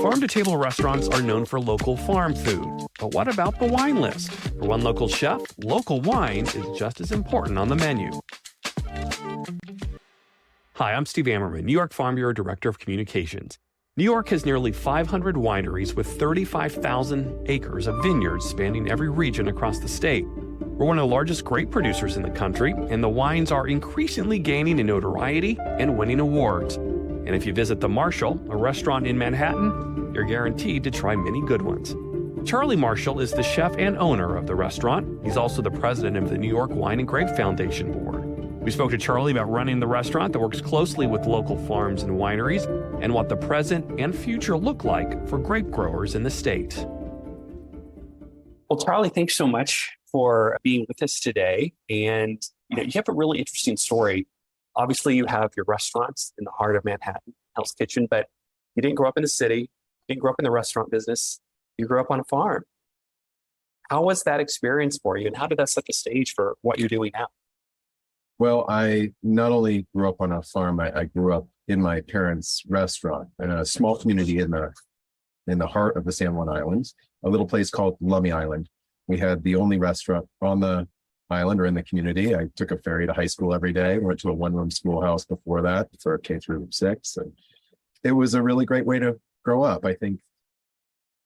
Farm-to-table restaurants are known for local farm food. But what about the wine list? For one local chef, local wine is just as important on the menu. Hi, I'm Steve Ammerman, New York Farm Bureau Director of Communications. New York has nearly 500 wineries with 35,000 acres of vineyards spanning every region across the state. We're one of the largest grape producers in the country, and the wines are increasingly gaining in notoriety and winning awards. And if you visit the Marshal, a restaurant in Manhattan, you're guaranteed to try many good ones. Charlie Marshall is the chef and owner of the restaurant. He's also the president of the New York Wine and Grape Foundation Board. We spoke to Charlie about running the restaurant that works closely with local farms and wineries and what the present and future look like for grape growers in the state. Well, Charlie, thanks so much for being with us today. And you have a really interesting story. Obviously, you have your restaurants in the heart of Manhattan, Hell's Kitchen, but you didn't grow up in the city, you didn't grow up in the restaurant business, you grew up on a farm. How was that experience for you, and how did that set the stage for what you're doing now? Well, I not only grew up on a farm, I grew up in my parents' restaurant in a small community in the heart of the San Juan Islands, a little place called Lummi Island. We had the only restaurant on the island or in the community. I took a ferry to high school every day, went to a one-room schoolhouse before that for K through 6. And it was a really great way to grow up. I think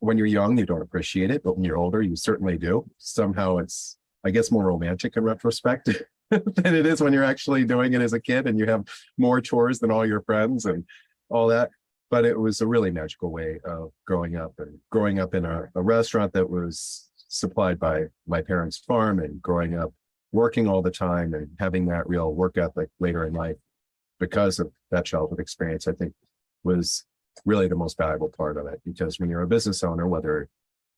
when you're young, you don't appreciate it, but when you're older, you certainly do. Somehow it's, I guess, more romantic in retrospect than it is when you're actually doing it as a kid and you have more chores than all your friends and all that. But it was a really magical way of growing up, and growing up in a restaurant that was supplied by my parents' farm, and growing up working all the time and having that real work ethic later in life because of that childhood experience, I think was really the most valuable part of it. Because when you're a business owner, whether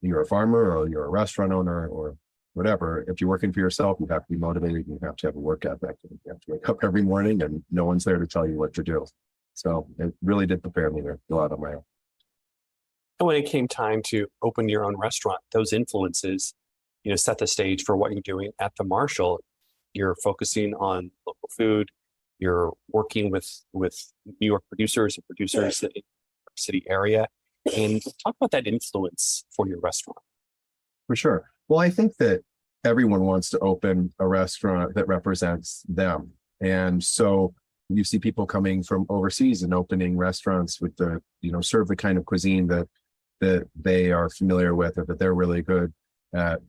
you're a farmer or you're a restaurant owner or whatever, if you're working for yourself, you have to be motivated, you have to have a work ethic, and you have to wake up every morning and no one's there to tell you what to do. So it really did prepare me to go out on my own. And when it came time to open your own restaurant, those influences, set the stage for what you're doing at the Marshal. You're focusing on local food. You're working with New York producers and producers in the New York City area. And talk about that influence for your restaurant. For sure. Well, I think that everyone wants to open a restaurant that represents them. And so you see people coming from overseas and opening restaurants with serve the kind of cuisine that they are familiar with, or that they're really good at,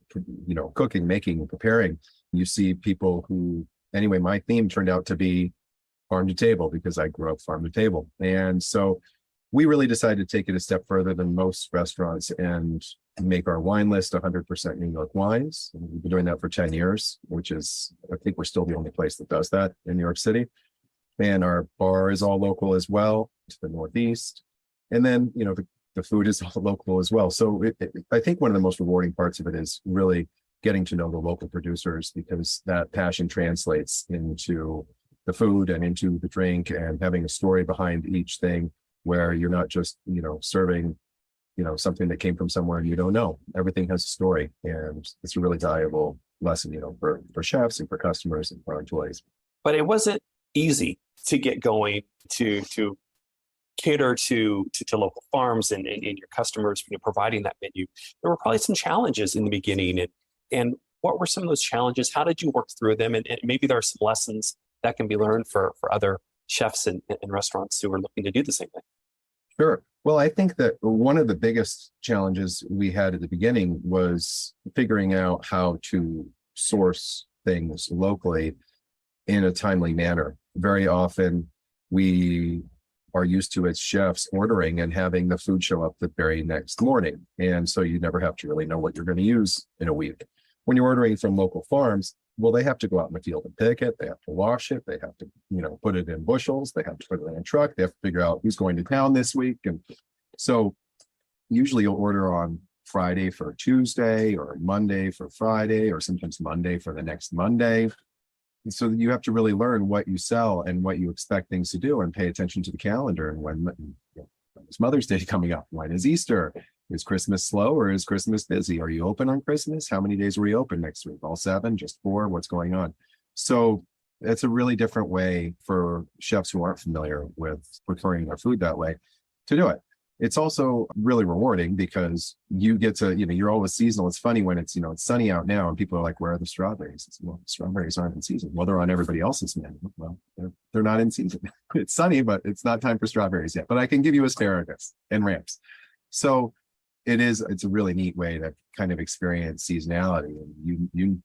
cooking, making, preparing. You see people who, anyway, my theme turned out to be farm to table because I grew up farm to table. And so we really decided to take it a step further than most restaurants and make our wine list 100% New York wines. And we've been doing that for 10 years, which is, I think we're still the only place that does that in New York City. And our bar is all local as well, to the Northeast. And then, the food is all local as well. So I think one of the most rewarding parts of it is really getting to know the local producers, because that passion translates into the food and into the drink, and having a story behind each thing, where you're not just, serving, something that came from somewhere you don't know. Everything has a story, and it's a really valuable lesson, for chefs and for customers and for our employees. But it wasn't easy to get going, to cater to local farms and your customers, providing that menu. There were probably some challenges in the beginning. And what were some of those challenges? How did you work through them? And maybe there are some lessons that can be learned for other chefs and restaurants who are looking to do the same thing. Sure. Well, I think that one of the biggest challenges we had at the beginning was figuring out how to source things locally in a timely manner. Very often we are used to, as chefs, ordering and having the food show up the very next morning. And so you never have to really know what you're going to use in a week. When you're ordering from local farms, well, they have to go out in the field and pick it. They have to wash it. They have to, put it in bushels. They have to put it in a truck. They have to figure out who's going to town this week. And so usually you'll order on Friday for Tuesday, or Monday for Friday, or sometimes Monday for the next Monday. And so you have to really learn what you sell and what you expect things to do, and pay attention to the calendar. And when is Mother's Day coming up? When is Easter? Is Christmas slow or is Christmas busy? Are you open on Christmas? How many days were you open next week? All 7, just 4? What's going on? So it's a really different way for chefs who aren't familiar with preparing their food that way to do it. it's also really rewarding because you get to, you're always seasonal. It's funny when it's sunny out now and people are like, where are the strawberries? Well, strawberries aren't in season. Well, they're on everybody else's menu. Well, they're not in season. It's sunny, but it's not time for strawberries yet. But I can give you asparagus and ramps. So it's a really neat way to kind of experience seasonality. And you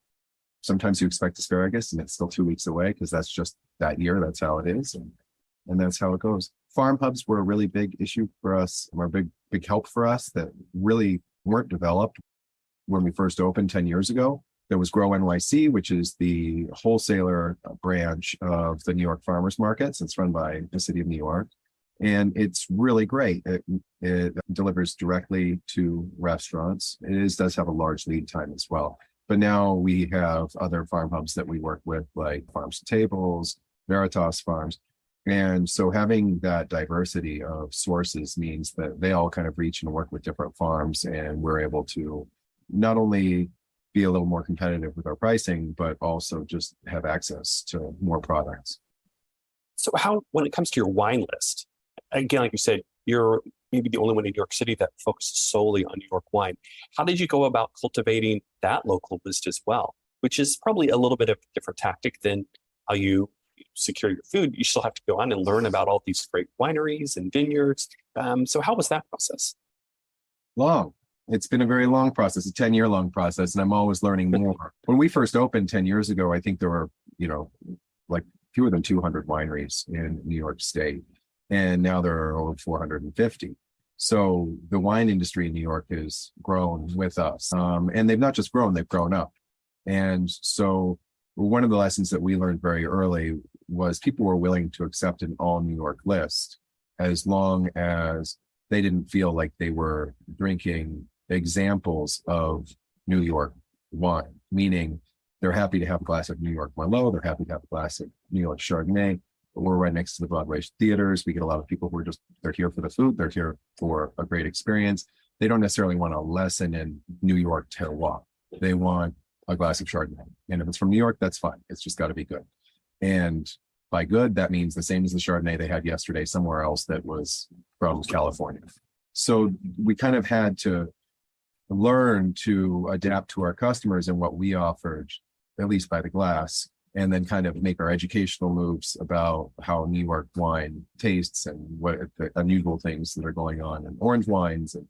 sometimes you expect asparagus and it's still 2 weeks away because that's just that year. That's how it is. And that's how it goes. Farm hubs were a really big issue for us, or a big help for us that really weren't developed when we first opened 10 years ago. There was Grow NYC, which is the wholesaler branch of the New York Farmers Markets. It's run by the city of New York. And it's really great. It delivers directly to restaurants. Does have a large lead time as well. But now we have other farm hubs that we work with, like Farms to Tables, Veritas Farms. And so having that diversity of sources means that they all kind of reach and work with different farms, and we're able to not only be a little more competitive with our pricing, but also just have access to more products. So when it comes to your wine list, again, like you said, you're maybe the only one in New York City that focuses solely on New York wine. How did you go about cultivating that local list as well, which is probably a little bit of a different tactic than how you secure your food? You still have to go on and learn about all these great wineries and vineyards. So how was that process? Long. It's been a very long process, a 10-year long process, and I'm always learning more. When we first opened 10 years ago, I think there were, like fewer than 200 wineries in New York State. And now there are over 450. So the wine industry in New York has grown with us. And they've not just grown, they've grown up. And so one of the lessons that we learned very early was people were willing to accept an all New York list as long as they didn't feel like they were drinking examples of New York wine, meaning they're happy to have a glass of New York Merlot, they're happy to have a glass of New York Chardonnay. We're right next to the Broadway theaters. We get a lot of people who they're here for the food, they're here for a great experience. They don't necessarily want a lesson in New York terroir. They want a glass of Chardonnay. And if it's from New York, that's fine. It's just got to be good. And by good, that means the same as the Chardonnay they had yesterday somewhere else that was from California. So we kind of had to learn to adapt to our customers and what we offered, at least by the glass, and then kind of make our educational moves about how New York wine tastes and what the unusual things that are going on in orange wines, and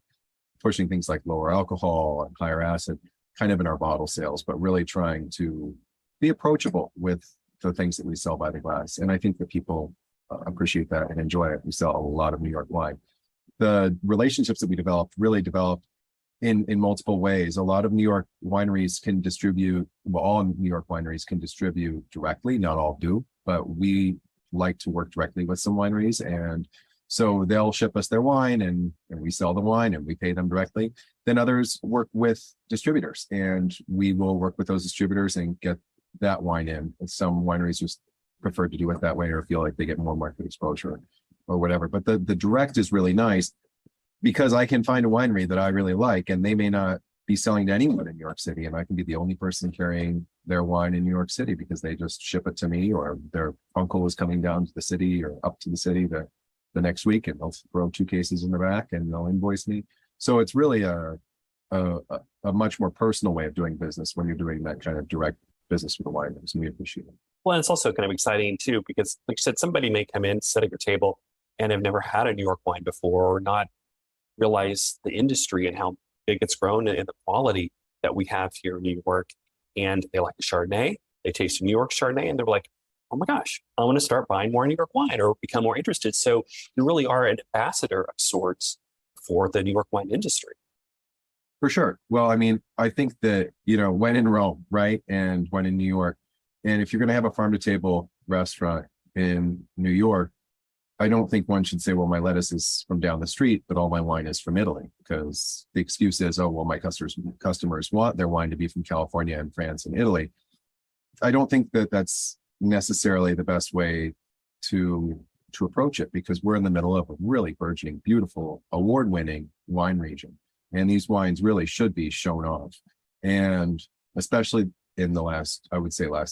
pushing things like lower alcohol and higher acid kind of in our bottle sales, but really trying to be approachable with the things that we sell by the glass. And I think that people appreciate that and enjoy it. We sell a lot of New York wine. The relationships that we really developed in multiple ways. A lot of New York wineries can distribute, all New York wineries can distribute directly, not all do, but we like to work directly with some wineries. And so they'll ship us their wine and we sell the wine and we pay them directly. Then others work with distributors, and we will work with those distributors and get that wine in. And some wineries just prefer to do it that way or feel like they get more market exposure or whatever. But the direct is really nice because I can find a winery that I really like, and they may not be selling to anyone in New York City, and I can be the only person carrying their wine in New York City because they just ship it to me, or their uncle is coming down to the city or up to the city the next week, and they'll throw 2 cases in the back and they'll invoice me. So it's really a much more personal way of doing business when you're doing that kind of direct business with the wineries, and we appreciate it. Well, and it's also kind of exciting too, because like you said, somebody may come in, sit at your table, and have never had a New York wine before, or not realize the industry and how big it's grown and the quality that we have here in New York. And they like the Chardonnay, they taste a New York Chardonnay, and they're like, oh my gosh, I want to start buying more New York wine or become more interested. So you really are an ambassador of sorts for the New York wine industry. For sure. Well, I mean, I think that, when in Rome, right? And when in New York, and if you're going to have a farm to table restaurant in New York, I don't think one should say, well, my lettuce is from down the street, but all my wine is from Italy, because the excuse is, oh, well, my customers want their wine to be from California and France and Italy. I don't think that that's necessarily the best way to approach it, because we're in the middle of a really burgeoning, beautiful, award-winning wine region. And these wines really should be shown off. And especially in the last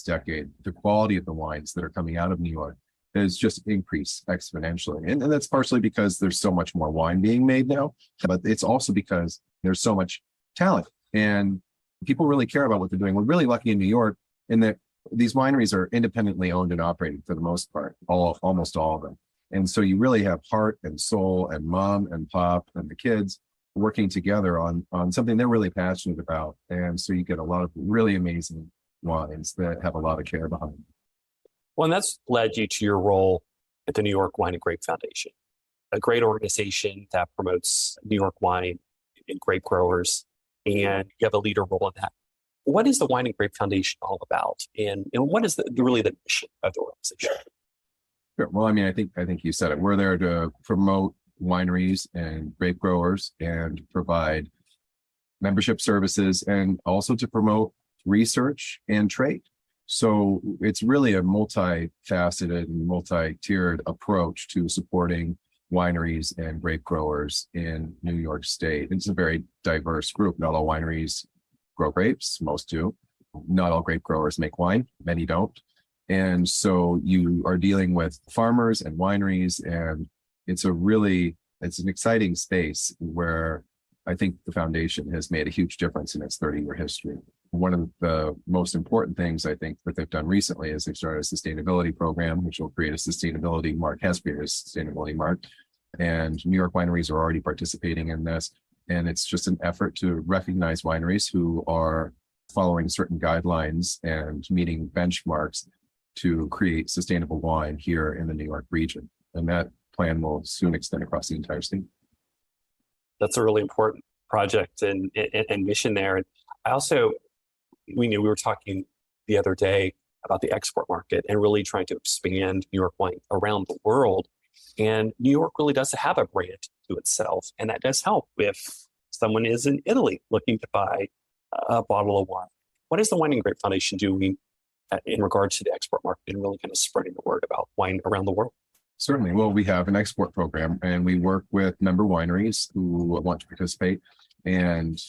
decade, the quality of the wines that are coming out of New York has just increased exponentially. And that's partially because there's so much more wine being made now, but it's also because there's so much talent and people really care about what they're doing. We're really lucky in New York in that these wineries are independently owned and operated for the most part, almost all of them. And so you really have heart and soul and mom and pop and the kids working together on something they're really passionate about. And so you get a lot of really amazing wines that have a lot of care behind them. Well, and that's led you to your role at the New York Wine and Grape Foundation, a great organization that promotes New York wine and grape growers, and you have a leader role in that. What is the Wine and Grape Foundation all about, and what is really the mission of the organization? Sure. Well, I mean, I think you said it. We're there to promote wineries and grape growers and provide membership services and also to promote research and trade. So it's really a multifaceted and multi-tiered approach to supporting wineries and grape growers in New York State. It's a very diverse group. Not all wineries grow grapes, most do. Not all grape growers make wine, many don't. And so you are dealing with farmers and wineries, and it's an exciting space where I think the foundation has made a huge difference in its 30-year history. One of the most important things I think that they've done recently is they've started a sustainability program, which will create a sustainability mark, has created a sustainability mark. And New York wineries are already participating in this. And it's just an effort to recognize wineries who are following certain guidelines and meeting benchmarks to create sustainable wine here in the New York region. And that plan will soon extend across the entire state. That's a really important project and mission there. We were talking the other day about the export market and really trying to expand New York wine around the world. And New York really does have a brand to itself. And that does help if someone is in Italy looking to buy a bottle of wine. What is the Wine and Grape Foundation doing in regards to the export market and really kind of spreading the word about wine around the world? Certainly. Well, we have an export program and we work with member wineries who want to participate, and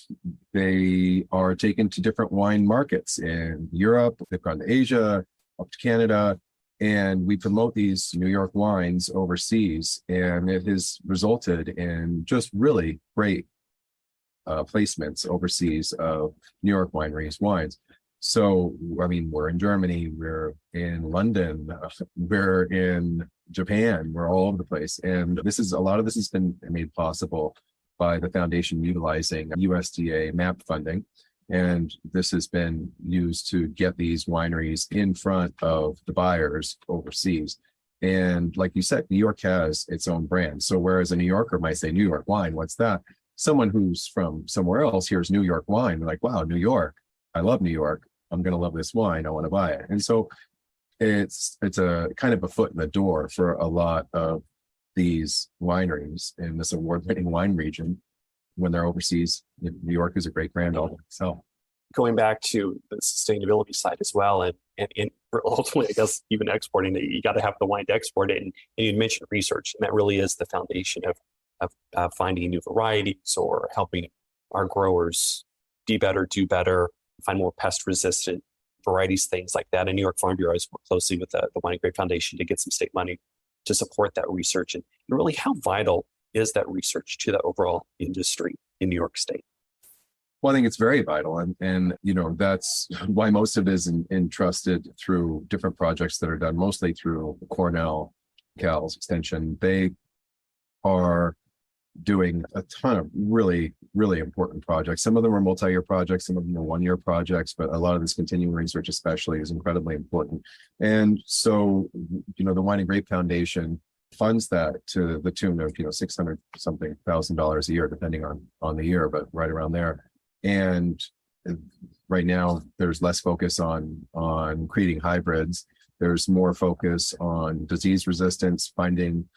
they are taken to different wine markets in Europe. They've gone to Asia, up to Canada, and we promote these New York wines overseas. And it has resulted in just really great placements overseas of New York wineries' wines. So, I mean, we're in Germany, we're in London, we're in Japan, we're all over the place. And a lot of this has been made possible by the foundation utilizing USDA MAP funding. And this has been used to get these wineries in front of the buyers overseas. And like you said, New York has its own brand. So whereas a New Yorker might say, New York wine, what's that? Someone who's from somewhere else hears New York wine, they're like, wow, New York, I love New York. I'm going to love this wine. I want to buy it. And so it's a kind of a foot in the door for a lot of these wineries in this award-winning wine region when they're overseas. New York is a great brand all by itself. Going back to the sustainability side as well, and ultimately, I guess, even exporting it, you got to have the wine to export it. And you mentioned research, and that really is the foundation of finding new varieties or helping our growers be better, do better, find more pest-resistant varieties, things like that. And New York Farm Bureau has worked closely with the Wine and Grape Foundation to get some state money to support that research. And really, how vital is that research to the overall industry in New York State? Well, I think it's very vital. And that's why most of it is entrusted through different projects that are done mostly through Cornell, Cal's extension. They are doing a ton of really, really important projects. Some of them are multi-year projects, some of them are one-year projects, but a lot of this continuing research especially is incredibly important. And so, the Wine and Grape Foundation funds that to the tune of, $600 something thousand a year, depending on the year, but right around there. And right now there's less focus on creating hybrids. There's more focus on disease resistance, finding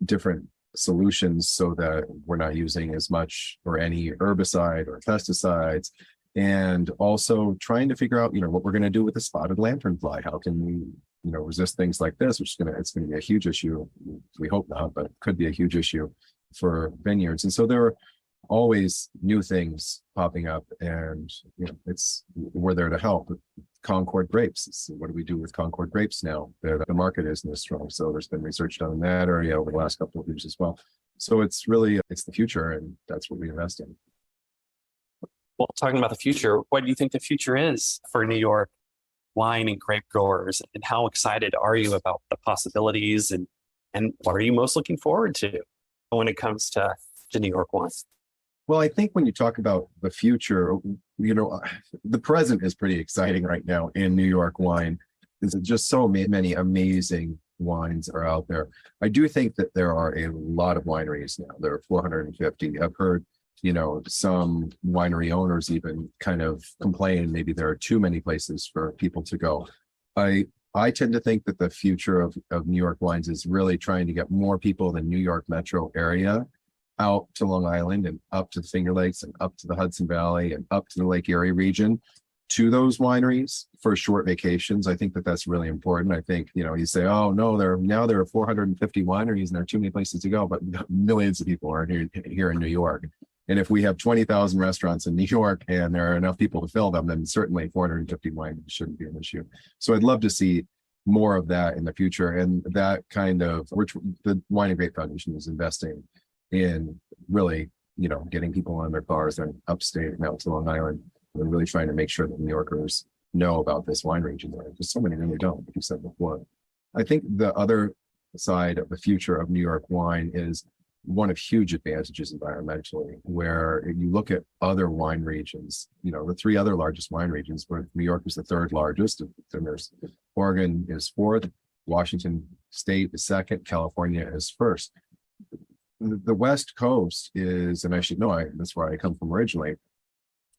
different solutions so that we're not using as much or any herbicide or pesticides, and also trying to figure out, what we're going to do with the spotted lanternfly. How can we, resist things like this, which it's going to be a huge issue. We hope not, but it could be a huge issue for vineyards. And so there are always new things popping up, and we're there to help. Concord grapes. So what do we do with Concord grapes now? The market isn't as strong. So there's been research done in that area over the last couple of years as well. So it's the future, and that's what we invest in. Well, talking about the future, what do you think the future is for New York wine and grape growers? And how excited are you about the possibilities? And what are you most looking forward to when it comes to New York wine? Well, I think when you talk about the future, the present is pretty exciting right now in New York wine. There's just so many amazing wines are out there. I do think that there are a lot of wineries now. There are 450. I've heard, some winery owners even kind of complain maybe there are too many places for people to go. I tend to think that the future of New York wines is really trying to get more people in the New York metro area out to Long Island and up to the Finger Lakes and up to the Hudson Valley and up to the Lake Erie region to those wineries for short vacations. I think that that's really important. I think, you say, oh no, there are 450 wineries and there are too many places to go, but millions of people are here in New York. And if we have 20,000 restaurants in New York and there are enough people to fill them, then certainly 450 wineries shouldn't be an issue. So I'd love to see more of that in the future. And that kind of, which the Wine and Grape Foundation is investing in really, getting people on their cars and upstate and out to Long Island and really trying to make sure that New Yorkers know about this wine region there, because so many really don't, like you said before. I think the other side of the future of New York wine is one of huge advantages environmentally, where you look at other wine regions, the three other largest wine regions, where New York is the third largest, then there's Oregon is fourth, Washington State is second, California is first. The West Coast is, and I should know, that's where I come from originally,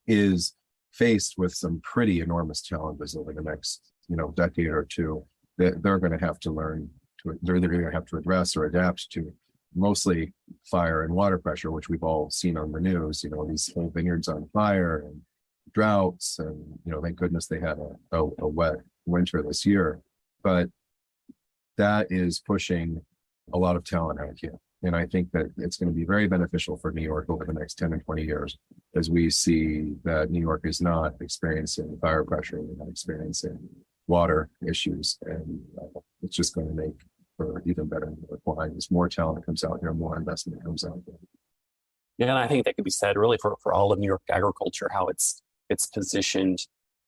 is faced with some pretty enormous challenges over the next, decade or two that they're going to have to learn to, they're going to have to address or adapt to. Mostly fire and water pressure, which we've all seen on the news, these whole vineyards on fire and droughts. And, thank goodness they had a wet winter this year. But that is pushing a lot of talent out here. And I think that it's going to be very beneficial for New York over the next 10 and 20 years, as we see that New York is not experiencing fire pressure, we're not experiencing water issues. And it's just going to make for even better wine. As more talent comes out here, more investment comes out there. Yeah, and I think that could be said really for all of New York agriculture, how it's positioned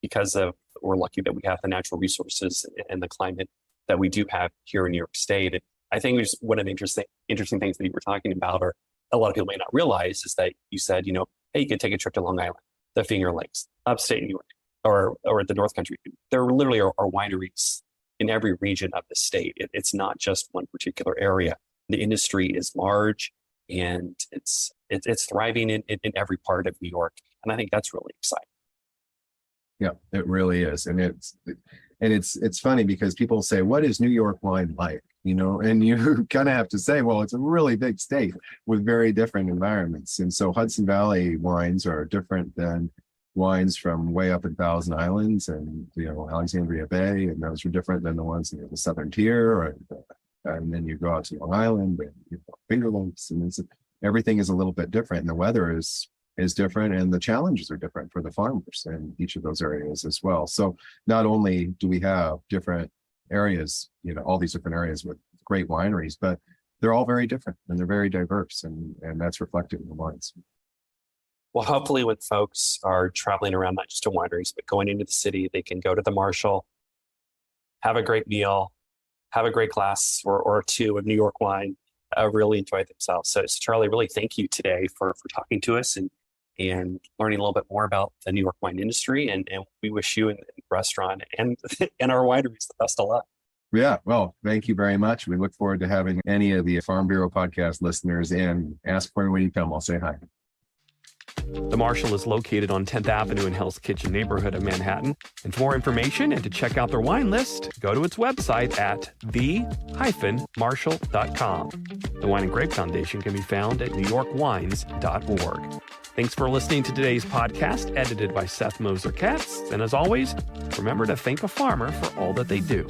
because of, we're lucky that we have the natural resources and the climate that we do have here in New York State. I think just one of the interesting things that you were talking about, or a lot of people may not realize, is that you said, hey, you could take a trip to Long Island, the Finger Lakes, upstate New York, or the North Country. There literally are wineries in every region of the state. It's not just one particular area. The industry is large and it's thriving in every part of New York. And I think that's really exciting. Yeah, it really is. And it's funny because people say, what is New York wine like? And you kind of have to say, well, it's a really big state with very different environments. And so Hudson Valley wines are different than wines from way up in Thousand Islands and, Alexandria Bay. And those are different than the ones in the Southern Tier. And then you go out to Long Island and Finger Lakes, and everything is a little bit different. And the weather is different, and the challenges are different for the farmers in each of those areas as well. So not only do we have different areas, all these different areas with great wineries, but they're all very different and they're very diverse, and that's reflected in the wines. Well, hopefully when folks are traveling around, not just to wineries, but going into the city, they can go to the Marshal, have a great meal, have a great glass or two of New York wine, really enjoy themselves. So Charlie, really thank you today for talking to us and learning a little bit more about the New York wine industry. And we wish you and the restaurant and our wineries the best of luck. Yeah, well, thank you very much. We look forward to having any of the Farm Bureau podcast listeners in. Ask for me when you come. I'll say hi. The Marshal is located on 10th Avenue in Hell's Kitchen neighborhood of Manhattan. And for more information and to check out their wine list, go to its website at the-marshal.com. The Wine and Grape Foundation can be found at newyorkwines.org. Thanks for listening to today's podcast, edited by Seth Moser-Katz. And as always, remember to thank a farmer for all that they do.